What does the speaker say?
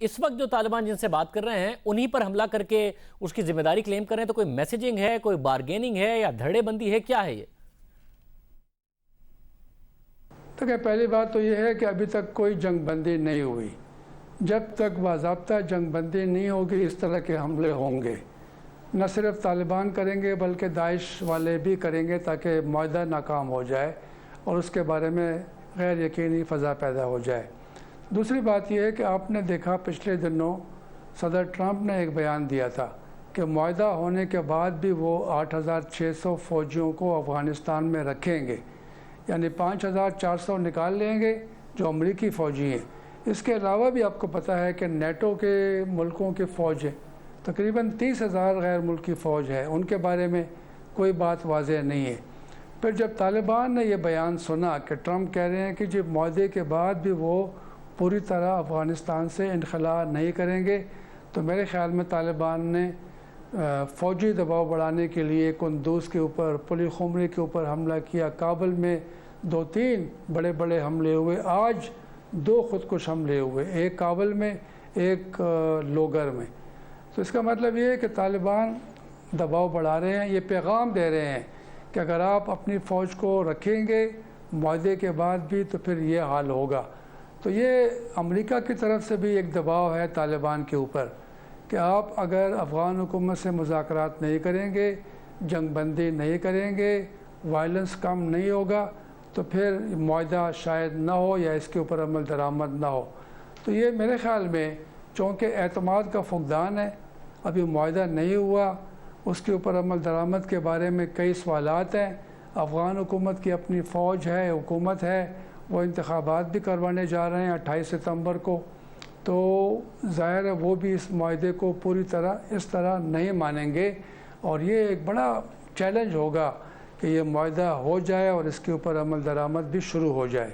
اس وقت جو طالبان جن سے بات کر رہے ہیں انہی پر حملہ کر کے اس کی ذمہ داری کلیم کر رہے ہیں، تو کوئی میسیجنگ ہے، کوئی بارگیننگ ہے یا دھڑے بندی ہے، کیا ہے یہ؟ تو پہلی بات تو یہ ہے کہ ابھی تک کوئی جنگ بندی نہیں ہوئی۔ جب تک باضابطہ جنگ بندی نہیں ہوگی اس طرح کے حملے ہوں گے، نہ صرف طالبان کریں گے بلکہ داعش والے بھی کریں گے تاکہ معاہدہ ناکام ہو جائے اور اس کے بارے میں غیر یقینی فضا پیدا ہو جائے۔ دوسری بات یہ ہے کہ آپ نے دیکھا پچھلے دنوں صدر ٹرمپ نے ایک بیان دیا تھا کہ معاہدہ ہونے کے بعد بھی وہ 8600 فوجیوں کو افغانستان میں رکھیں گے، یعنی 5400 نکال لیں گے جو امریکی فوجی ہیں۔ اس کے علاوہ بھی آپ کو پتہ ہے کہ نیٹو کے ملکوں کی فوج ہے، تقریباً 30,000 غیر ملکی فوج ہے، ان کے بارے میں کوئی بات واضح نہیں ہے۔ پھر جب طالبان نے یہ بیان سنا کہ ٹرمپ کہہ رہے ہیں کہ جب معاہدے کے بعد بھی وہ پوری طرح افغانستان سے انخلا نہیں کریں گے، تو میرے خیال میں طالبان نے فوجی دباؤ بڑھانے کے لیے قندوز کے اوپر، پلی خمری کے اوپر حملہ کیا، کابل میں 2-3 بڑے بڑے حملے ہوئے، آج 2 خودکش حملے ہوئے، ایک کابل میں ایک لوگر میں۔ تو اس کا مطلب یہ ہے کہ طالبان دباؤ بڑھا رہے ہیں، یہ پیغام دے رہے ہیں کہ اگر آپ اپنی فوج کو رکھیں گے معاہدے کے بعد بھی تو پھر یہ حال ہوگا۔ تو یہ امریکہ کی طرف سے بھی ایک دباؤ ہے طالبان کے اوپر کہ آپ اگر افغان حکومت سے مذاکرات نہیں کریں گے، جنگ بندی نہیں کریں گے، وائلنس کم نہیں ہوگا، تو پھر معاہدہ شاید نہ ہو یا اس کے اوپر عمل درآمد نہ ہو۔ تو یہ میرے خیال میں چونکہ اعتماد کا فقدان ہے، ابھی معاہدہ نہیں ہوا، اس کے اوپر عمل درآمد کے بارے میں کئی سوالات ہیں، افغان حکومت کی اپنی فوج ہے، حکومت ہے، وہ انتخابات بھی کروانے جا رہے ہیں 28 ستمبر کو، تو ظاہر ہے وہ بھی اس معاہدے کو پوری طرح اس طرح نہیں مانیں گے، اور یہ ایک بڑا چیلنج ہوگا کہ یہ معاہدہ ہو جائے اور اس کے اوپر عمل درآمد بھی شروع ہو جائے۔